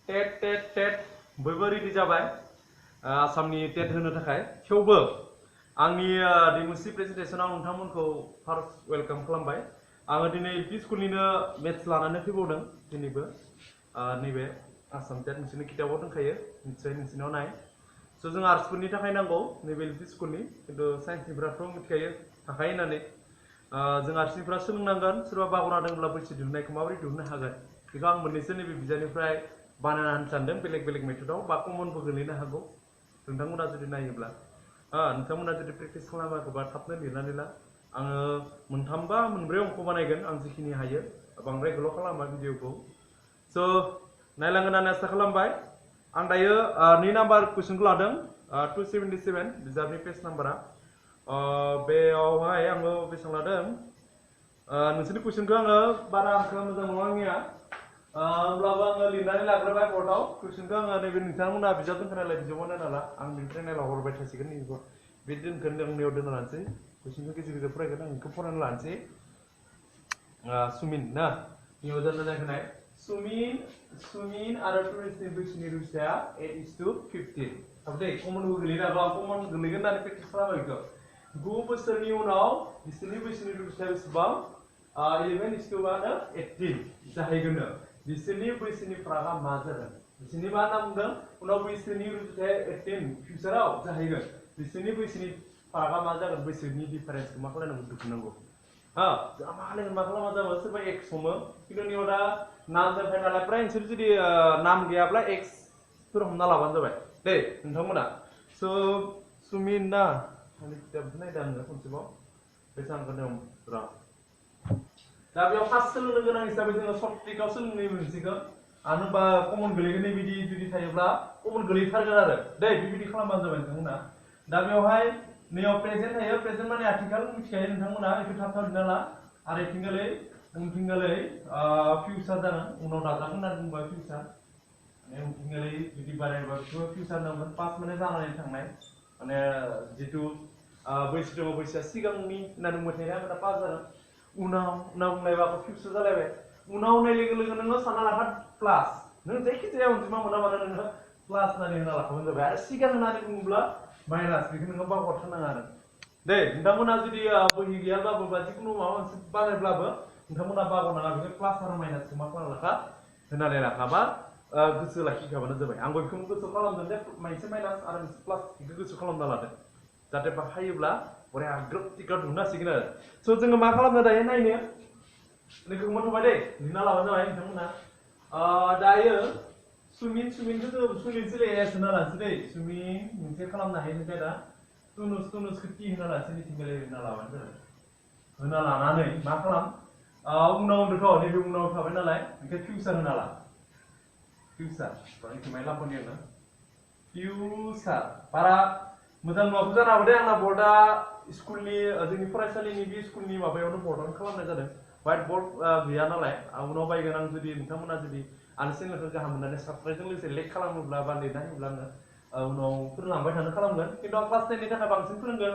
टेट बयबो रेडि जाबाय आसामनि टेट होनो थाखाय थेवबो आंनि दिमुसि प्रेजेन्टेसनाव नोंथांमोनखौ फार्स्ट वेलकाम खालामबाय आङो दिनै एलपि स्कुलनिनो मेथ्स लानानै फैबावदों दिनैबो नैबे आसाम टेट नोंसोरनि खिथाबाव दंखायो निश्चय नोंसोरनाव नाय स' जों आर्ट्सफोरनि थाखाय नांगौ नैबे एलपि स्कुलनि खिन्थु साइन्सनिफ्राथ' मिथिखायो थाखायो होननानै जों आर्ट्सनिफ्रा सोलोंनांगोन सोरबा बावगारना दंब्ला बैसो दिहुननायखौ माबोरै दिहुननो हागोन बेखौ आं मोननैसो नैबे बिजाबनिफ्राय बानायना होनो सानदों बेलेग बेलेग मेथडआव बा कमनबो गोलैनो हागौ नोंथांमोना जुदि नायोब्ला नोंथांमोना जुदि प्रेक्टिस खालामाखैबा थाबनो लिरनानै ला आङो मोनथामबा मोनब्रै अंक बानायगोन आं जिखिनि हायो बांद्राय गोलाव खालामा भिडिअखौ स' नायलांगोन होननानै आसा खालामबाय आं दायो 2 नाम्बार कुइसनखौ लादों 277 बिजाबनि पेज नाम्बारा बेयावहाय आङो बेसेबां लादों नोंसोरनि कुइसनखौ आङो बारा आंखौ मोजां नङा आंनिया होमब्लाबो आङो लिरनानै लाग्रोबाय बर्डआव कुइसनखौ आङो नैबे नोंथांमोना बिजाब दोनखानायलाय बिजाबाव नायना ला आं बिनिफ्राय नायला हरबाय थासिगोन नैबेखौ बे दोनगोन आंनियाव दोनना लानोसै कुइसनखौ गेजेर गेजेर फरायगोन आं बेखौ फरायना लानोसै सुमिन ना बेयाव दोनना नायखानाय सुमिन आरो टुरिस्टनि बैसोनि रुजुथाया 8:15 दे कमनबो गोलैनो हागौ आं कमन गोलैगोन होननानै प्रेक्टिस खालामो बेखौ 9 बोसोरनि उनाव बिसोरनि बैसोनि रुजुथाया बेसेबां 11:18 जाहैगोन बिसोरनि बैसोनि फारागा मा जागोन बिसोरनि मा नाम बुंदों उनाव बैसोनि रुजुथाया 18 फिउचाराव जाहैगोन बिसोरनि बैसोनि फारागा मा जागोन बैसोनि डिफारेन्सखौ मा खालामनांगौ दिहुननांगौ मा खालामगोन मा खालामा जाबाय सोरबा एक्स हमो खिन्थु नियाव दा नाम दोनखाय नालाय प्राय नोंसोर जुदि नाम गैयाब्ला एक्स फोर हमना लाबानो जाबाय दे नोंथांमोना स' सुमिन ना आंनि किताबखौ नायदों आङो खनसेबाव बेसेबां दं र' दा बेयाव फार्स्ट सोलोंनो गोनां हिसाबै जोङो सर्ट ट्रिकआव सोलोंनो मोनसिगोन आरो होनबा कमन गोलैगोन बिदि जुदि थायोब्ला कमन गोलैथारगोन आरो दे बिबायदि खालामबानो जाबाय नोंथांमोना दा बेवहाय नैयाव प्रेजेन्ट थायो प्रेजेन्ट माने आथिखाल मिथिखायो नोंथांमोना बेखौ थाब थाब लिरना ला आरो इथिंगालै उनथिंगालै फिउचार जागोन उनाव दाजागोन होननानै बुंबा फिउचार माने उनथिंगालै जुदि बारायबा बेखौ फिउचार नांगोन पास्ट माने जानानै थांनाय माने जिथु बैसो दङ बैसोआ सिगांनि होननानै बुंबाय थायोना दा पास जागोन उनाव बुंनायबा फिउचार जालायबाय उनाव होननाय लोगो लोगो नोङो सानना लाखा प्लास नों जायखिजाया अनजिमा मोना मानो नोङो प्लास होननानै होना लाखाबानो जाबाय आरो सिगां होननानै बुङोब्ला माइनास बेखौ नोङो बावगारथारनाङा आरो दे नोंथांमोना जुदि बहि गैयाब्लाबो बा जिखुनु माबा मोनसे बानायब्लाबो नोंथांमोना बावगारनाङा बेखौ प्लास आरो माइनासखौ मा खालामना लाखा होनानै लाखाबा गोसो लाखिखाबानो जाबाय आंबो बेखौनो गोसो खालामदों जे मोनसे माइनास आरो मोनसे प्लास बेखौ गोसो खालामना लादों जाहाथे बाहायोब्ला बरिया ग्रोब टिकाव दिहुननो हासिगोन आरो स' जोङो मा खालामनो दायो नायनो लोगोखौ मोनथ'बाय दे लिरना लाबानो जाबाय नोंथांमोना दायो सुमिनखौ जोङो सुमिनसो एस होना लानोसै दै सुमिन मोनसे खालामनो हायो नोंथाय दा टुनुसखौ टि होना लानोसै निथिंगालै होना लाबानो जाबाय होना लानानै मा खालाम उनाव होनदोंथ' नैबे उनाव थाबाय नालाय बेखौ फिउचार होना ला फिउचार माइ लाबोनि आङो फिउचार बारा मोजां नङाबो जानो हागौ दे आंना बर्डआ स्कुलनि जोंनि फरायसालिनि बे स्कुलनि माबायावनो बर्डआवनो खालामनाय जादों व्हाइट बर्ड गैया नालाय उनाव बायगोन आं जुदि नोंथांमोना जुदि आंनि चेनेलखौ गाहाम मोननानै साबस्क्राइबजों लोगोसे लेक खालामोब्ला बा लिरना होयोब्ला आङो उनाव फोरोंलांबाय थानो खालामगोन खिन्थु आं क्लास 10नि थाखाय बांसिन फोरोंगोन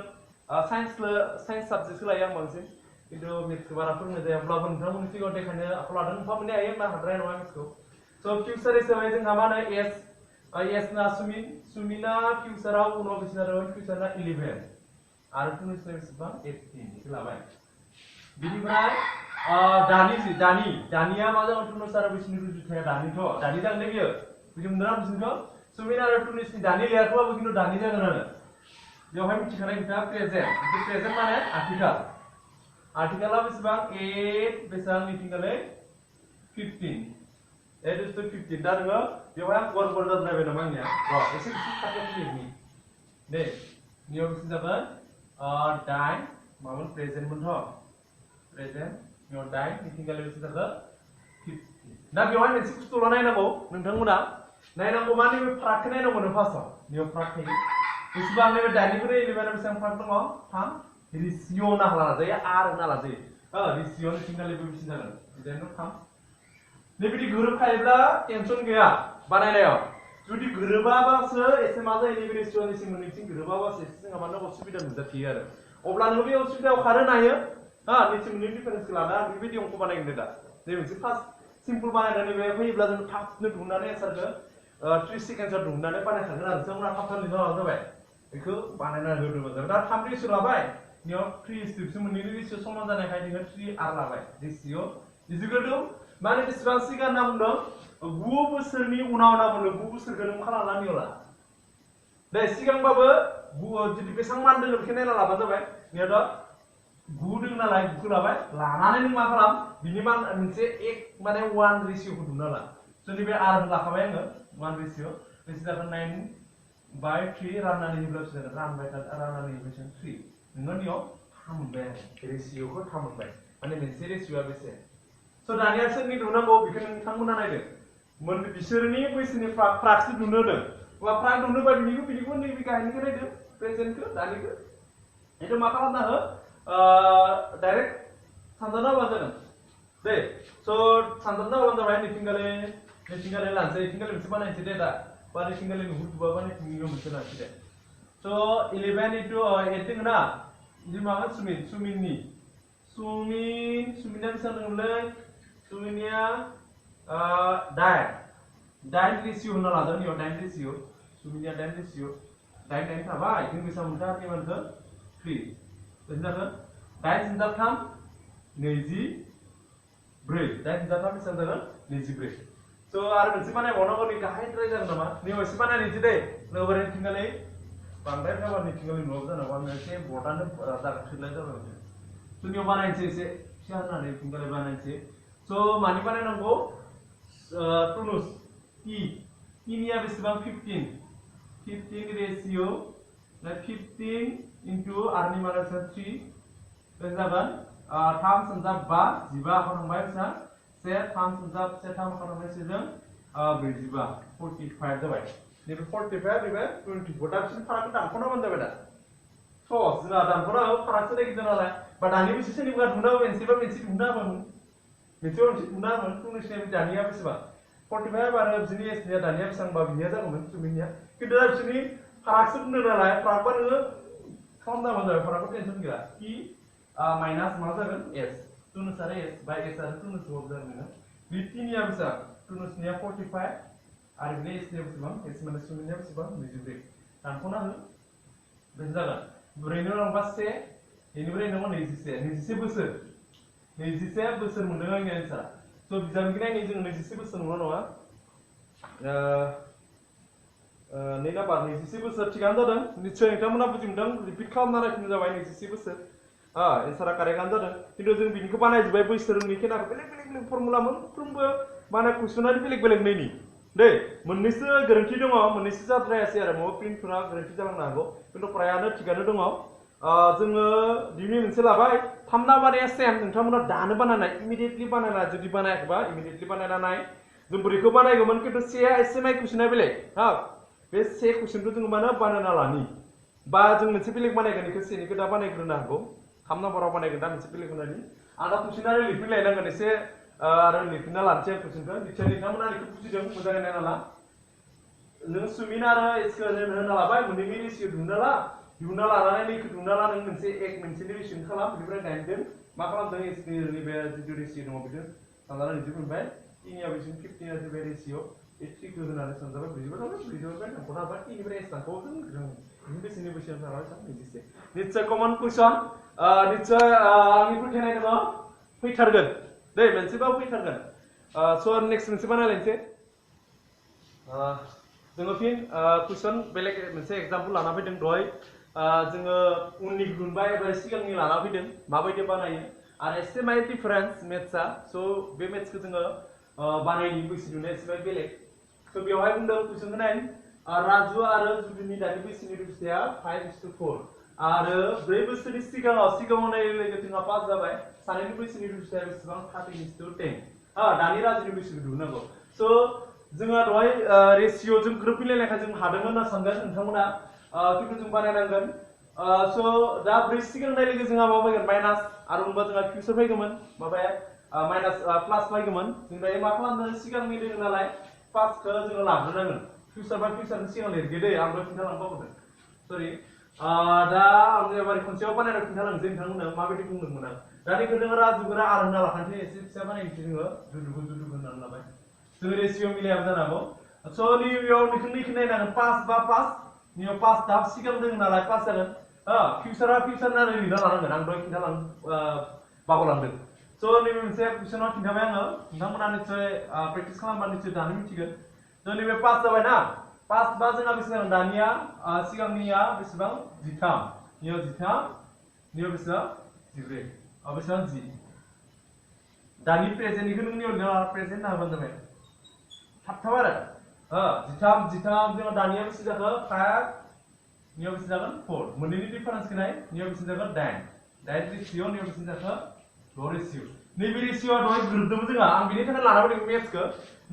साइन्स साबजेक्टखौ लायो आं बांसिन खिन्थु मेथ्सखौ बारा फोरोंनाय जाया अब्लाबो नोंथांमोननि सिगाङाव देखायनो आखायाव लादों नोंथां मोननो हायो होनबा हाद्राय नङा मेथ्सखौ स' फिउचार हिसाबै जोंहा मा होनो एस ना सुमिना फिउचाराव उनाव बेसे जादों फिउचारना 11 आरो टुनिसना बेसेबां 18 बेखौ लाबाय बिनिफ्राय दानिया मा जागोन टुनिस आरो बैसोनि रुजुथाया दानि जागोन दे बियो बुजि मोनदों ना बिसोरखौ सुमिन आरो टुनिसनि दानि लिराखैबाबो खिन्थु दानि जागोन आरो बेवहाय मिथिखानाय खोथा प्रेजेन्ट माने आथिखाला बेसेबां 8 बेसेबां मिथिंगालै 15 8:15 दा नोङो बेवहाय गुवार जाद्रायबाय नामा आंनिया एसे खाथियाव लिरनि दे नियाव बेसे जागोन 8 मामोन प्रेजेन्टमोनथ' प्रेजेन्ट नियाव 8 मिथिंगालै बेसे जागोन 15 दा बेवहाय मोनसे बुस्थुल' नायनांगौ नोंथांमोना नायनांगौ मा नैबे फारागखौ नायनांगौ नों फार्स्टआव नियाव फाराग थायो बेसेबां नैबे दानिफ्राय 11 बेसेबां फाराग दङ 3 रेसिय' होना लाजायो आर होना लाजायो रेसिय' मिथिंगालैबो बेसे जागोन बिदिनो 3 बेबायदि गोरोबखायोब्ला टेनसन गैया बानायनायाव जुदि गोरोबाबासो एसे मा जायो नैबे रेसिय'नि मोननैथिं गोरोबाबासो एसे जोंहा माने असुबिदा नुजाथियो आरो अब्ला नोङो बे असुबिदायाव खारहोनो हायो निथिं मोननै डिफारेन्सखौ लाना बेबायदि अंक बानायगोन दा नै मोनसे फार्स्ट सिम्पल बानायनानै बे फैयोब्ला जों थाबनो दिहुननानै एन्सारखौ 30 सेकेन्डसआव दिहुननानै बानायखागोन आरो जोंना थाब लिरनो जाबाय बेखौ बानायनानै होदोंमोन जाबाय दा 3 रेसियो लाबाय नियाव 3:2 मोननैनि रेसियो समान जानायखाय जोङो 3R लाबाय रेसियो इजिकेल टु माने बेसेबां सिगां होनना बुंदों 9 बोसोरनि उनाव होनना बुंदों 9 बोसोरखौ नों खालामना नियाव ला दे सिगांबाबो जुदि बेसेबां मान दोङो बेखौ नायना लाबानो जाबाय नियाव 9 दों नालाय 9खौ लाबाय लानानै नों मा खालाम बिनि मान मोनसे एक माने 1 रेसियोखौ दिहुनना ला जोंनि बे R लाखाबाय आङो 1 रेसियो बेसे जागोन 9/3 राननानै होब्ला बेसे जागोन राननानै होब्ला 3 नोङो नियाव 3 मोनबाय आरो रेसियोखौ 3 मोनबाय माने मोनसे रेसियोआ बेसे स' दानिया सोरनि दिहुननांगौ बेखौ नोंथांमोना नायदो बिसोरनि बैसोनि फारागसो दिहुननो होदों बा फाराग दिहुनोबा बिनिखौ नैबे गाहायनिखौ नायदो प्रेजेन्टखौ दानिखौ itu maka kan dah direct santana apa jalan deh so santana apa jalan ini tinggal lansai tinggal mesti mana ini dah pada tinggal ini huruf apa nih tinggal mesti nanti deh so 11 itu 18 na ini maka sumin nya bisa ngeleng suminnya dine ratio na lah dan yo dine ratio suminnya dine ratio dine apa itu bisa mudah nih mana 3 बेसेबां दाइन जिन्दाथाम 24 दाइन जिन्दाथाम बेसेबां जागोन 24 स' आरो मोनसे बानायबावनांगौ नै गाहायद्राय जागोन नामा नैयाव एसे बानायनोसै दै नोबोरै थिंगालै बांद्राय गाबोन थिंगालै न'आव जानांगौ आङो एसे बर्डआनो जागाखोलाय जाबाय स' नैयाव बानायनोसै एसे फिसा होननानै थिंगालै बानायनोसै स' मानि बानायनांगौ टुनुस निया बेसेबां 15 ratio 15 into R ni mana 3 बेसेबां 3 संजाब 5 जिबा आखाव थांबाय बेसेबां से 3 संजाब से 3 आखाव थांबाय सेजों 45 45 जाबाय नैबे 45 नैबे 24 दा बिसोरनि फारागखौ दानख'नांगौ जाबाय दा जोंहा दानख'नांगौ फारागसो गिदिर नालाय बा दानि बेसे सोरनिबा दिहुननांगौ मोनसेबा मोनसे दिहुनना होबामोन मोनसेबा मोनसे दिहुनना होबामोन टुनिसनिया दानिया बेसेबां 45 आरो बिसोरनि एसनिया दानिया बेसेबांबा बिनिया जागौमोन सुमिनिया खिन्थु दा बिसोरनि फारागसो बुंदों नालाय फारागबा नोङो खालामना होबानो जाबाय फारागखौ टेनसन गैया कि माइनास मा जागोन एस टुनुस आरो एस बाय एस आरो टुनुस बाबो जागोन नोङो बे टिनिया बेसेबां टुनुसनिया 45 आरो बे एसनिया बेसेबां एस माने सुमिनिया बेसेबां 24 दानख'ना हो बेसे जागोन ब्रैनि उनाव बा से बेनिफ्राय नोङो 21 बोसोर मोनदों आंनि एन्सारा स' बिजाबनि नायनाय जों 21 बोसोर नङा नङा नै नाम्बार 21 बोसोर थिगानो जादों निश्चय नोंथांमोना बुजि मोनदों रिपिट खालामना नायफिननो जाबाय 21 बोसोर एन्सारा कारेक्टआनो जादों खिन्थु जों बिनिखौ बानायजोब्बाय बोसोरनि खेलाखौ बेलेग फर्मुला मोनफ्रोमबो माने कुइसनारि बेलेग नैनि दै मोननैसो गोरोन्थि दङ मोननैसो जाद्रायासै आरो माबा प्रिन्टफोरा गोरोन्थि जालांनो हागौ खिन्थु फ्रायानो थिगानो दङ जोङो दिनै मोनसे लाबाय 3 नाम्बारया सेम नोंथांमोना दानो बानायनाय इमिडियेटलि बानायना जुदि बानायाखैबा इमिडियेटलि बानायना नाय जों बोरैखौ बानायगौमोन खिन्थु सेया एसे माइ कुइसना बेलेग बे से कुइसनखौ जोङो मानो बानायना लानि बा जों मोनसे बेलेग बानायगोन बेखौ सेनिखौ दा बानायग्रोनो हागौ 3 नाम्बाराव बानायगोन दा मोनसे बेलेग होनानै आं दा कुइसनारि लिरफिनलायनांगोन एसे आरो लिरफिनना लानोसै आं कुइसनखौ निश्चय नोंथांमोना बेखौ बुजिदों मोजाङै नायना ला नों सुमिन आरो एसखौ होना लाबाय मोननैनि रेसियो दिहुनना लानानै नैखौ दिहुनना ला नों मोनसेनि रेसियो खालाम बेनिफ्राय दाइनजों मा खालामदों एसनि नैबे जिथु रेसियो दङ बेजों सानजाना रिजोब मोनबाय टिनिया बेजों 15 आरो बे रेसियो बे 3 खौ होनानै सानजाबाय बुजिबाय दानख'ना होबाय टिनिफ्राय एस दानख'बाय जों बेसेनि बैसोआव थाबाय सां बिदिसो निश्चय कमन कुइसन निश्चय आंनि फोथायनाय दङ फैथारगोन दै मोनसेबाबो फैथारगोन स' नेक्स्ट मोनसे बानायलायनोसै जोङो फिन कुइसन बेलेग मोनसे एग्जाम्पल लाना फैदों दहाय जोङो उननि गुनबाय एबा सिगांनि लाना फैदों माबायदि बानायो आरो एसे माय डिफारेन्स मेथ्सआ स' बे मेथ्सखौ जोङो बानायनि बैसो नुनाया एसेबां बेलेग स' बेवहाय बुंदों कुइसनखौ नाय राजु आरो जुलिनि दानि बैसोनि रुजुथाया 5:4 आरो 4 बोसोरनि सिगाङाव नाय लोगो जोंहा पास जाबाय सानैनि बैसोनि रुजुथाया बेसेबां 13:10 दानि राजुनि बैसोखौ दिहुननांगौ स' जोंहा दहाय रेसियो जों ग्रोब मिलायनायखाय जों हादों होनना सानगोन नोंथांमोना खिन्थु जों बानायनांगोन स' दा 4 सिगां नाय लोगो जोंहा मा फैगोन माइनास आरो होनबा जोंहा फिउचार फैगौमोन माबाया माइनास प्लास फैगौमोन जों दायो मा खालामदों सिगांनि दोङो नालाय पासखौ जोङो लाग्रोनांगोन फिउचार बा फिउचारनि सिगां लिरगे दै आंबो खिन्थालांबावगोन सरि दा आं एबार खनसेयाव बानायना खिन्थालांसै नोंथांमोननो माबायदि बुंदोंमोन आं दा बेखौ जोङो राजुगोरा आर होनना लाखानोसै एसे फिसा बानायनोसै जोङो जुदुखौ होननानै जों रेशियो मिलायाबो जानो हागौ स' नैबेयाव नैखौ नायनांगोन पास बा पास नैयाव पास दा सिगां दङ नालाय पास जागोन फिउचार नायनानै लिरना लानांगोन आं दहाय बावलांदों स' नैबे मोनसे कुइसनाव खिन्थाबाय आङो नोंथांमोना निश्चय प्रेक्टिस खालामबा निश्चय दानो मिथिगोन स' नैबे पास जाबाय ना पास बा जोंहा बेसेबां दानिया सिगांनिया बेसेबां 13 नैयाव 13 नैयाव बेसेबां 14 बेसेबां 10 दानि प्रेजेन्टनिखौ नों नियाव प्रेजेन्ट होनाबानो जाबाय थाब आरो 13 जोंहा दानिया बेसे जाखो 5 नियाव बेसे जागोन 4 मोननैनि डिफारेन्सखौ नाय नियाव बेसे जागोन 8 रेशियो नियाव बेसे जाखो 6 रेशियो नैबे रेशियोआ दहाय गोरोबदोंमोन जोंहा आं बिनि थाखाय लाना फैदों मेथ्सखौ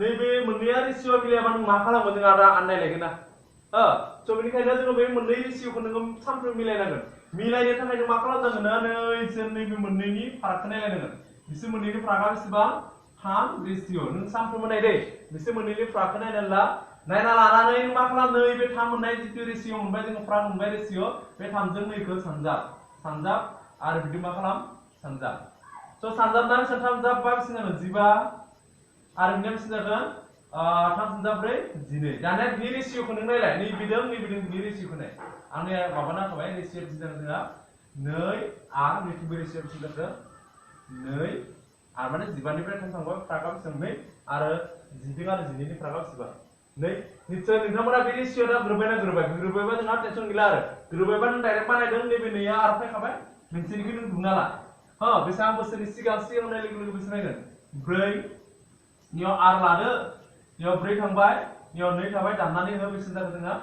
नैबे मोननैया रेशियो मिलायाबा नों मा खालामो जोंहा दा आन्दायलायगोन ना स' बेनिखायनो जोङो बे मोननै रेशियोखौ नोङो सानफ्रोमबो मिलायनांगोन मिलायनो थाखाय नों मा खालामनांगोन ना नैसोर नैबे मोननैनि फारागखौ नायलायनांगोन बिसोर मोननैनि फारागा बेसेबां 3 रेशियो नों सानफ्रोमबो नाय दे बिसोर मोननैनि फारागखौ नायना लानानै मा खालाम नैबे 3 मोननाय जितु रेशियो मोनबाय जोङो फाराग मोनबाय रेशियो बे 3 जों नैखौ सानजाब आरो बिदि मा खालाम सानजाब स' सानजाबना बेसेबां सानजाब बा बेसेबां जागोन 15 आरो बिनिया बेसेबां जागोन 3 सानजाब 4 12 दानिया बे रेशियोखौ नों नायलाय नैबेदों बे रेशियोखौ नाय आंनि माबाना होबाय रेशियो बेसेबां जोंहा 2 आरो नैथिंबो रेशियो बेसेबां जाखो 2 आरो माने 15 निफ्राय 3 थांबाय फारागा बेसेबां 2 आरो 12 आरो 12 नि फारागा बेसेबां 2 निश्चय नोंथांमोना बे रेशियो दा गोरोबबायबा जोंहा टेनसन गैला आरो गोरोबबायबा नों डाइरेक्ट बानायदों नैबे नैया आरो फैखाबाय मोनसेनिखौ नों दुना ला बेसेबां बोसोरनि सिगां नाय लोगो बेसे नायगोन 4 नियाव आर लादो नियाव 4 थांबाय नियाव 2 थाबाय दाननानै हो बेसे जागोन जोंहा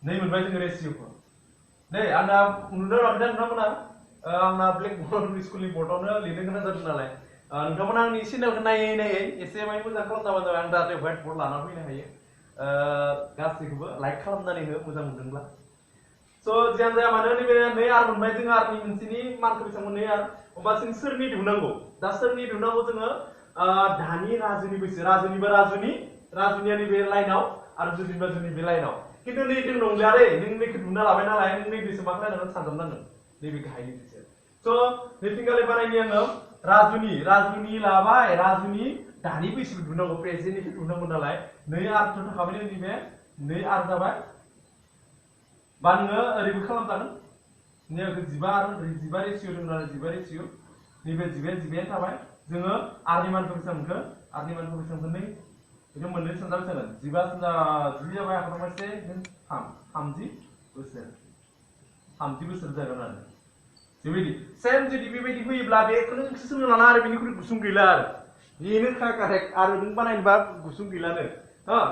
2 मोनबाय जोङो रेशियोखौ नै आंना नुदों लाबोदों नोंथांमोना आंना ब्लेक बोर्ड स्कुलनि बर्डआवनो लिरनो गोनां जादों नालाय नोंथांमोना आंनि चेनेलखौ नायै एसे माने मोजां खालामजाबानो जाबाय आं जाहाथे व्हाइट बोर्ड लाना फैनो हायो गासैखौबो लाइक खालामनानै हो मोजां मोनदोंब्ला स' जियानो जाया मानो नैबे 2 आर मोनबाय जोङो आरनि मोनसेनि मानखौ बेसेबां 2 आर अब्ला जों सोरनि दिहुननांगौ दा सोरनि दिहुननांगौ जोङो दानि राजुनि बैसो राजुनिया नैबे लाइनाव आरो जुनिबा जुनि बे लाइनाव खिन्थु नै जों नंलिया दै नों नैखौ दिहुनना लाबाय नालाय नों नैबेसो मा खालामनांगोन सानजोबनांगोन नैबे गाहायनि बैसो स' नैथिंगालि बानायनि आङो राजुनि लाबाय राजुनि दानि बैसोखौ दिहुननांगौ प्रेजेन्टनिखौ दिहुननांगौ नालाय 2 आरथ' थाखाबाय नैबे 2 आर जाबाय बा नोङो ओरैबो खालामजागोन नैबे 15 आरो 15 रेशियो दं नालाय 15 रेशियो नैबे 15 थाबाय जोङो आरनि मानखौ बेसेबां मोनखो आरनि मानखौ बेसेबां मोननै बेखौ मोननै सानजाब जागोन 15 जाबाय आखायाव 30 बोसोर जागोन आरो बेबायदि सेम जुदि बेबायदि फैयोब्ला बेखौनो सोलोंना लाना आरो बेनिख्रुइ गुसुं गैला आरो बेनो कारेक्ट आरो नों बानायनोबा गुसुं गैलानो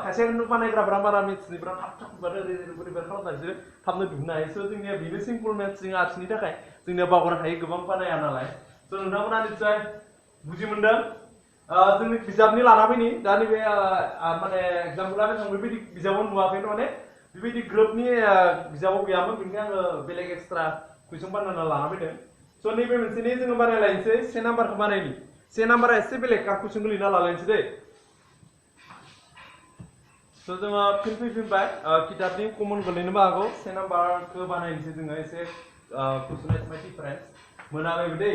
खायसे नों बानायग्राफोरा बारा मेथ्सनिफ्रा थाब बोरैबा खालामनानैसो थाबनो दिहुननो हायो स' जोंनिया बेनो सिम्पल मेथ्स जों आर्ट्सनि थाखाय जोंनिया बावगारनो हायो गोबां बानाया नालाय स' नोंथांमोना निश्चय बुजि मोनदों जोंनि बिजाबनि लाना फैनि दा नैबे माने एग्जाम्पला बेबायदि बिजाबाव नुवाखै माने बेबायदि ग्रुपनि बिजाबाव गैयामोन बेनिखायनो आङो बेलेग एक्सट्रा कुइसन बानायना लाना फैदों स' नैबे मोनसेनि जोङो बानायलायनोसै से नाम्बारखौ बानायनि से नाम्बारा एसे बेलेग कुइसनखौ लिरना लालायनोसै दै स' जोङो फैफिनबाय किताबनि कमन गोलैनोबो हागौ से नाम्बारखौ बानायनोसै जोङो एसे कुइसना एसे डिफारेन्स मोनाखैबो दै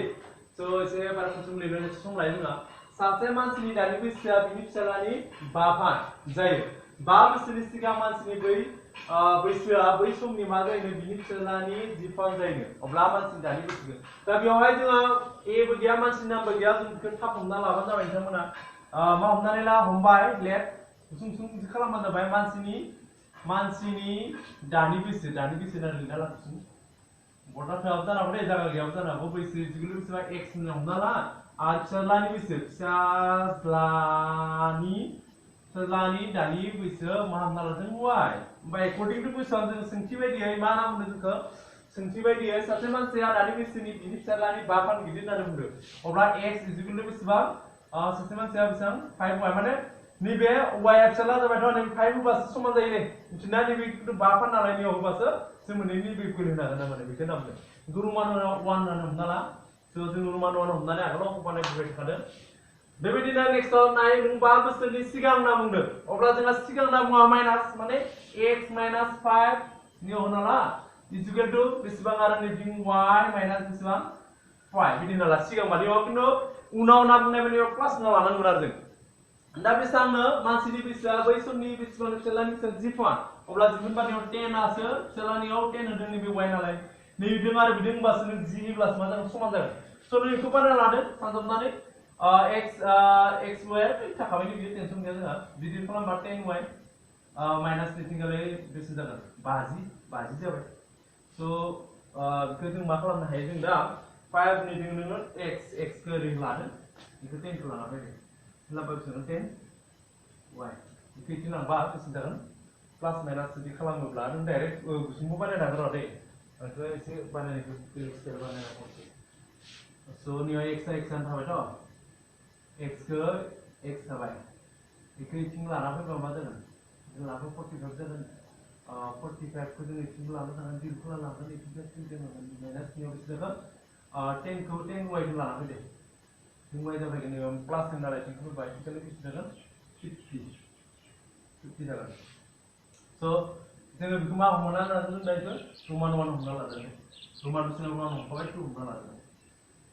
स' एसे बारा कुइसन लिरनो एसे सम लायो जोंहा सासे मानसिनि दानि बैसोआ बिनि फिसालानि 5 फान जायो 5 बोसोरनि सिगां मानसिनि बैसोआ बै समनि मा जायो बिनि फिसालानि 10 फान जायो अब्ला मानसिनि दानि बैसोखौ दा बेवहाय जोंहा एबो गैया मानसिनि नामबो गैया जों बेखौ थाब हमना लाबानो जाबाय नोंथांमोना मा हमनानै ला हमबाय लेट गुसुं खालामबानो जाबाय मानसिनि दानि बैसो होनना लिरना ला गुसुं बर्डआ थोआबो जानो हागौ दे जायगा गैयाबो जानो हागौ बैसो जिखुनु बेसेबा एक्स होनना हमना ला आरो फिसाज्लानि बैसो फिसाज्लानि दानि बैसो मा हमना लादों वाइ ओमफ्राय एकर्डिं टु कुइसन जों सोंथि बायदियै मा नाम होनो जोंखौ सोंथि बायदियै सासे मानसिया दानि बैसोनि बिनि फिसाज्लानि 5 फान गिदिर होननानै बुंदों अब्ला एक्स जिखुनु बेसेबां सासे मानसिया बेसेबां 5 वाइ माने नैबे वाइआ फिसाज्ला जाबायथ' नैबे 5 होबासो समान जायो नै मिथिना नैबे 5 फान नालाय नैयाव होबासो जों मोननैनि बेखौ होनो हागोन ना माने बेखौ होनना बुंदों रुमान 1 होननानै हमना ला स' जों रुमान 1 हमनानै आगोलाव बानायबोबाय थादों बेबायदिनो नेक्स्टआव नाय नों 5 बोसोरनि सिगां होनना बुंदों अब्ला जोंहा सिगां होनना बुङा माइनास माने x माइनास 5 नियाव होना ला इजुकेल टु बेसेबां आरो नैथिं y माइनास बेसेबां 5 बिदि होना ला सिगां माने खिन्थु उनाव ना बुंनाय माने प्लास ना लानांगोन आरो जों दा बेसांनो मानसिनि बैसोआ बै समनि बेसेबां फिसालानि बेसेबां जिफा अब्ला जिफोर बानायाव 10 आसो फिसालानियाव 10 होदों नैबे y नालाय नैबेदों आरो बिदों होनबासो नों जि होब्लासो मा जागोन समान जागोन स' नों बेखौ बानायना लादो सानजोबनानै x y थाखाबाय बियो टेनसन गैया जोंहा बिदि खालामबा 10y माइनास निथिंगालै बेसे जागोन 50 जाबाय स' बेखौ जों मा खालामनो हायो जों दा 5 नि जों नोङो x खौ ओरै लादो बेखौ 10 खौ लाना फैदो होनब्ला बेसेबां 10 y बेखौ इथिं लांबा बेसे जागोन प्लास माइनास जुदि खालामोब्ला नों डाइरेक्ट गुसुंखौ बानायनो हागोन र' दै बेखौ एसे बानायनायखौ स्टाइल बानायना हरसै स' नियाव x आनो थाबायथ' x खौ x थाबाय बेखौ इथिं लाना फैबा मा जागोन जों लाखौ 45 जागोन 45 खौ जों इथिंबो लानो थांगोन 0 खौ लानांगोन इथिंबो 3 जों माइनास नियाव बेसे जागोन 10 खौ 10 y खौ लाना फैदो 10 y जाबाय नियाव प्लास होन नालाय 10 खौ बाय इथिंबो बेसे जागोन 50 जागोन स' जोङो बेखौ मा हमना लादों दायो रमान हमना लादों रमान बेसेबां रमान हमखाबाय 2 हमना लादों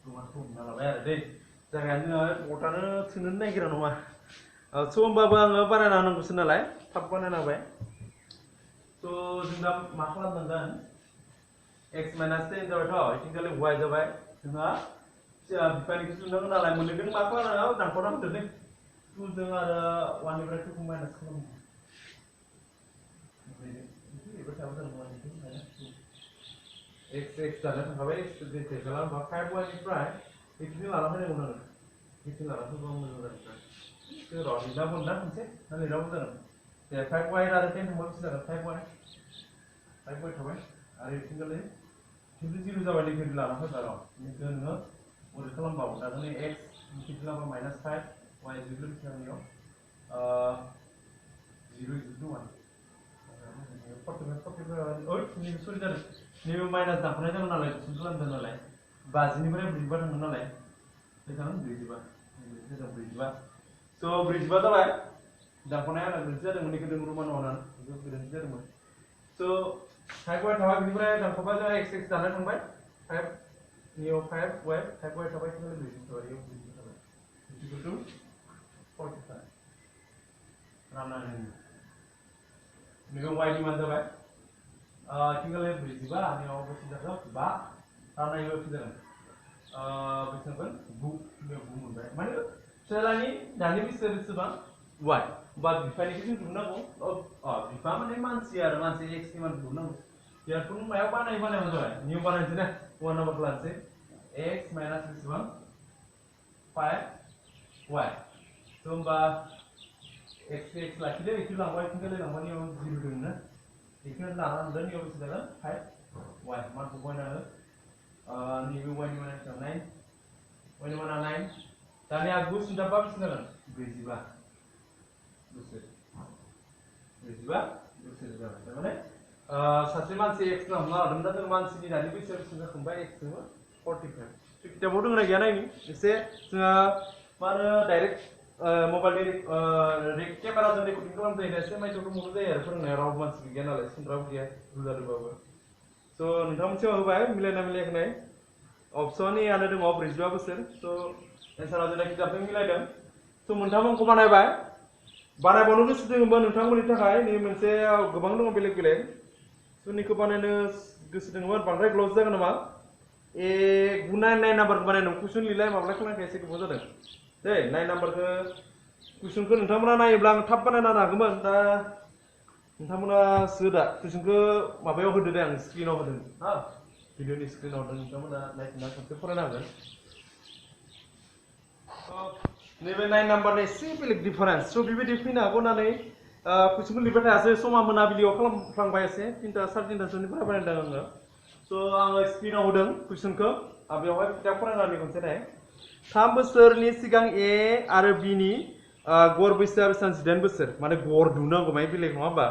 रमानखौ हमना लाबाय आरो दै जायगायानो जोङो बटानो थोनो नागिरा नङा स' होमबाबो आङो बानायना होनांगौसो नालाय थाब बानायना होबाय स' जों दा मा खालामनांगोन x माइनास 10 जाबायथ' इथिंखालि y जाबाय जोंहा बिफानिखौ सुनांगोन नालाय मोननैखौ मा खालामनांगौ दानख'ना होदो दै 2 जों आरो 1 निफ्राय 2 खौ माइनास खालामनांगौ x जानो थांखाबाय x जेसे खालामबा 5y निफ्राय इथिं लाना फैनांगौ आरो इथिं लाना फैबा मोजां जागोन र' लिरना बोनदा खनसे ना लिराबो जागोन दे 5y आरो 10 थांबा बेसे जागोन 5y थाबाय आरो इथिंखालि खिन्थु 0 जाबाय लिखित लाना फैबा र' बेखौ नोङो ओरै खालामबावो दा जोंनि x लिखित लाबा माइनास 5 y जिरो बेसेबांनियाव 0 1 सरि जादों नैबे माइनास दानख'नाय जागोन नालाय गुसुं खालामदों नालाय 50 निफ्राय 45 थांगोन नालाय बेसेबां 45 स' 45 जाबाय दानख'नाया आंना गोरोन्थि जादोंमोन बेखौ जों रमान होनानै बेखौ गोरोन्थि जादोंमोन स' 5y थाबाय बिनिफ्राय दानख'बा जोंहा x दाना थांबाय 5 नियाव 5y थाबाय जोंहा 40 थाबाय इयाव 40 थाबाय 45 राननानै नैबे y नि मान जाबाय इथिंखालि 45 नियाव बेसे जागोन 5 राननायाव बेसे जागोन बेसेबां 9 मोनबाय माने फिसालानि दानि बैसोआ बेसेबां y बा बिफानिखौ जों दिहुननांगौ बिफा माने मानसि आरो मानसि x नि मान दिहुननांगौ बेखौ नों मायाव बानायबानो जाबाय निउ बानायनोसै ना 1 नाम्बारखौ लानोसै x माइनास बेसेबां 5y स' होमबा x लाखिदो बेखौ लांबाय इथिंखालि लांबा नियाव 0 दङ ना बेखौ लाना थांदों नियाव बेसे जागोन 5y मानखौ बायनाङो नैबे y नि माना बेसेबां 9 y नि माना 9 दानिया गुसुं दाबा बेसे जागोन 45 बोसोर 45 बोसोर जाबाय थारमाने सासे मानसि x ना हमना लादोंमोन दा जों मानसिनि दानि बैसोआ बेसे जाखांबाय x जों 45 किताबाव दङ ना गैया नायनि एसे जोंहा मा होनो डाइरेक्ट मबाइलनि केमेराजों रेकर्डिं खालामजायो एसे माइथ'खौ मोनो जायो आरो फोरोंनाया रावबो मानसि गैया नालाय सोंग्राबो गैया रुजादोंबाबो स' नोंथां मोनसेयाव होबाय मिलायना मिलायाखै अपसन एआनो दङ 45 बोसोर स' एन्सारा जोंना किताबजों मिलायदों स' मोनथाम अंक बानायबाय बानायबावनो गोसो दङबा नोंथांमोननि थाखाय नै मोनसे गोबां दङ बेलेग बेलेग स' निखौ बानायनो गोसो दङबा बांद्राय ग्ल'स जागोन नामा 9 नाम्बारखौ बानायनो कुइसन लिरलाय माब्ला खोनायाखै एसे गोबाव जादों दे 9 नाम्बारखौ कुइसनखौ नोंथांमोना नायोब्ला आं थाब बानायना हागौमोन दा नोंथांमोना दा कुइसनखौ माबायाव होदो दे आं स्क्रिनाव होदों हा भिडिअनि स्क्रिनाव होदों नोंथांमोना नायफिनना खनसे फरायनो हागोन नैबे 9 नाम्बारनि एसे बेलेग डिफारेन्स स' बेबायदि फैनो हागौ होननानै कुइसनखौ लिरबाय थायासै समा मोनाबिलियाव खालामफ्लांबाय एसे 3टा 3:30सोनिफ्राय बानायदों आङो स' आङो स्क्रिनाव होदों कुइसनखौ बेवहाय किताब फरायनानै खनसे नाय 3 बोसोरनि सिगां ए आरो बि नि गड़ बैसोआ बेसेबां 18 बोसोर माने गड़ दिहुननांगौ माने बेलेग नङा होमबा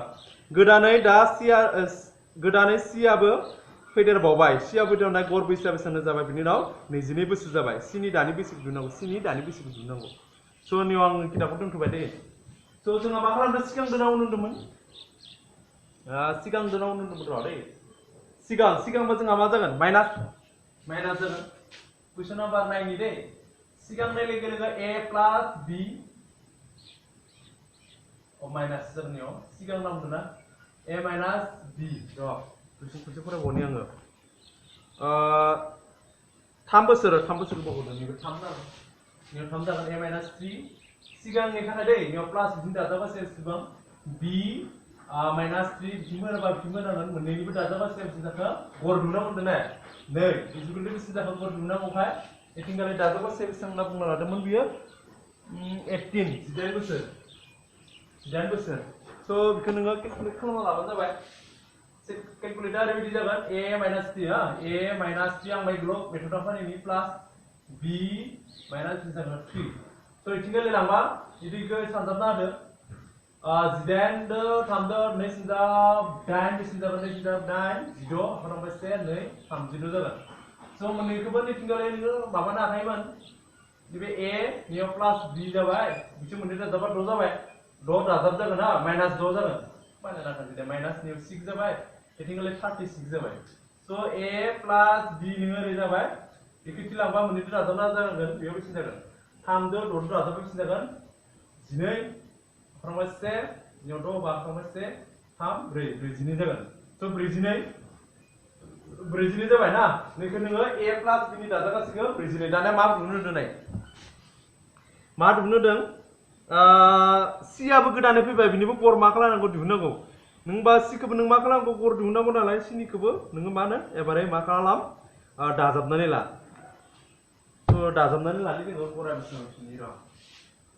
गोदानै सिआबो फैदेरबावबाय सिआबो दिहुननाय गड़ बैसोआ बेसेबां जाबाय बिनि उनाव 22 बोसोर जाबाय सिनि दानि बैसोखौ दिहुननांगौ स' नियाव आं किताबखौ दोनथ'बाय दे स' जोंहा मा खालामदों सिगां दोनाव नुदोंमोन र' दै सिगांबा जोंहा मा जागोन माइनास जागोन कुइसन नाम्बार 9 नि दै सिगांनाय लोगो लोगो a प्लस b माइनास जागोन सिगां नांगोन ना a माइनास b र' कुइसन फरायबावनि आङो 3 बोसोर बावगोन नैबे 3 जागोन नियाव 3 जागोन a माइनास 3 सिगांनि थाखाय दै नियाव प्लास बिदिनो दाजाबा सेबसेबां b माइनास 3 बिथिं होनोबा बिथिं होनांगोन मोननैनिबो दाजाबा सेबसे जाखो गर दुना मोनदों ना नै इजुगोल बेसे जाखो गर दुनांगौखाय एथिंगालि दाजाबा सेबसे होनना बुंना लादोंमोन बियो 18 बोसोर स' बेखौ नोङो केलकुलेट खालामना लाबानो जाबाय केलकुलेटआ ओरैबायदि जागोन a माइनास 3 a माइनास 3 आं बायगोल मेथडआव फानायनि प्लास b माइनास 3 जागोन 3 स' इथिंगालि लांबा इदिखौ सानजाबना होदो 18 दो 3 दो 2 सिनजा 8 बेसिम जागोन 2 सिनजा 8 10 हरांबाय 1 2 30 जागोन स' मोननैखौबो इथिंगालि नोङो माबानो हाखायोमोन नैबे a नियाव प्लास b जाबाय बिथिं मोननै दाजाबा 6 जाबाय 6 दाजाब जागोन हा माइनास 6 जागोन बानायना खानदे माइनास नियाव 6 जाबाय इथिंगालि 36 जाबाय स' a प्लास b नोङो ओरै जाबाय बेखौ लांबा मोननैखौ दाजाबना जागोन बेयाव बेसे जागोन 3 दो 6 दो दाजाबा बेसे जागोन 12 हरांबाय 1 नियाव 6 बा हरांबाय 1 3 4 42 जागोन स' 42 जाबाय ना नैखौ नोङो a प्लास b नि दाजागासिनो 42 दानिया मा बुंनो होदों नाय मा बुंनो होदों c आबो गोदानै फैबाय बिनिबो गर मा खालामनांगौ दिहुननांगौ नोंबा c खौबो नों मा खालामनांगौ गर दिहुननांगौ नालाय c निखौबो नोङो मा होनो एबारै मा खालाम दाजाबनानै ला स' दाजाबनानै लानि जोङो गरा बेसेबां बिसिनि र'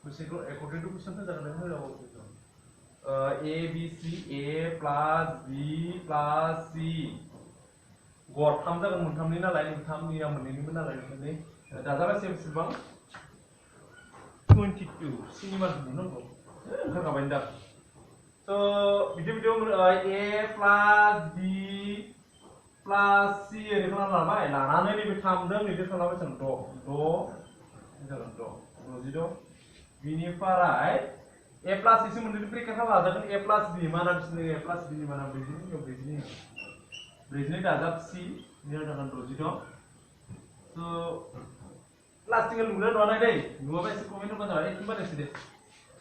कुइसनखौ एकर्डिं टु कुइसन जागोन नों होलाव a b c a plus b plus c गर 3 जागोन मोनथामनि नालाय मोनथाम निया मोननैनिबो नालाय मोननै दाजाबा बेसेबां 22 सिनि मान दिहुननांगौ ओंखारखाबाय दा स' बिदियाव a plus b plus c ओरै खालामना लाबाय लानानै नैबे 3 दं नैबे खालामबाय जों 6 जागोन 66 बिनिफ्राय a प्लस c मोननै ब्रेकेट खालामना लाजागोन a प्लस b माना बिसिनि a प्लस b नि माना 42 दाजाब c नियाव जागोन 66 स' प्लास्टिकल लुना नङा दै नुवाबा एसे कमेन्ट होबा जाबाय एखदम बानायसै दे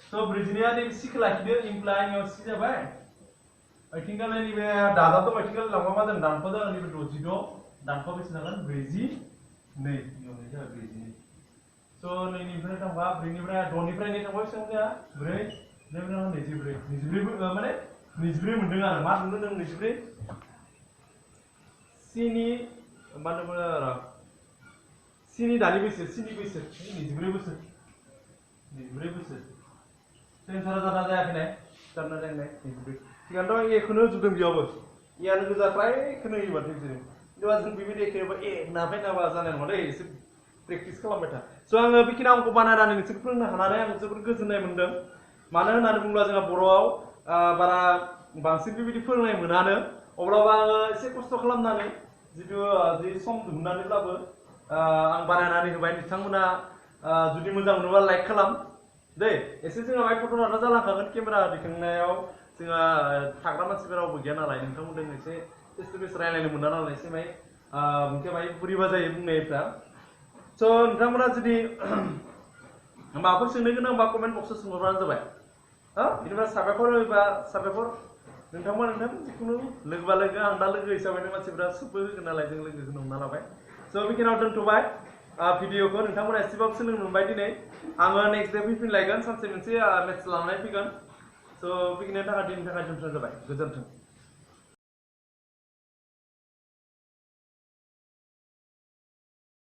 स' 42 आ नैबे c खौ लाखिदो इमप्लाइ नियाव c जाबाय आथिंगाल नैबे दाजाब दं आथिंगाल लांबा मा जागोन दानख' जागोन नैबे 66 दानख' बेसे जागोन 42 नियाव नै जाबाय 42 स' नैनिफ्राय थांबा 4 निफ्राय 6 निफ्राय नै थांबा बेसेबां जाया 4 नैनिफ्राय 24 माने 24 मोनदों आरो मा मोनदों नों 24 c नि मा होनोमोन र' c नि दानि बैसो c नि बैसो 24 बोसोर सेन्सारा जाना जायाखै जाना जायाखै 24 सिगांथ' a खौनो जुदों बेयावबो e आनो गोजा फ्रायखौनो होयोबाथाय बिसोरो जेनेबा जों बेबायदि एखेबा ए नाफाय नाबा जानाय नङा दै एसे प्रेक्टिस खालामबाय था स' आङो बेखिनि अंखौ बानायनानै नोंसोरखौ फोरोंनो हानानै आं जोबोद गोजोननाय मोन्दों मानो होननानै बुङोब्ला जोंहा बर'आव बारा बांसिन बेबायदि फोरोंनाय मोनानो अब्लाबो आङो एसे खस्थ' खालामनानै जितु जि सम दिहुननानैब्लाबो आं बानायनानै होबाय नोंथांमोना जुदि मोजां मोनोबा लाइक खालाम दै एसे जोंहा बाहाय फट'नाटा जालांखागोन केमेरा दिखांनायाव जोंहा थाग्रा मानसिफोरा रावबो गैया नालाय नोंथांमोनजों एसे फेस टु फेस रायलायनो मोना नालाय एसे मोनसे बाहाय बोरैबा जायो बुंनायफ्रा स' नोंथांमोना जुदि माबाफोर सोंनो गोनांबा कमेन्ट बक्सआव सोंहरबानो जाबाय बिनिफ्राय साबायखर होयोबा साबायखर नोंथां जिखुनु लोगोबा लोगो आं दा लोगो हिसाबैनो मानसिफोरा सोबबो होगोन नालाय जों लोगोखौनो हमना लाबाय स' बेखिनियाव दोनथ'बाय भिडिअखौ नोंथांमोना एसेबाबो सोलोंनो मोनबाय दिनै आङो नेक्स्ट डे फैफिनलायगोन सानसे मोनसे मेथ्स लानानै फैगोन स' बेखिनिनि थाखाय दिनैनि थाखाय दोनथ'नाय जाबाय गोजोन्थों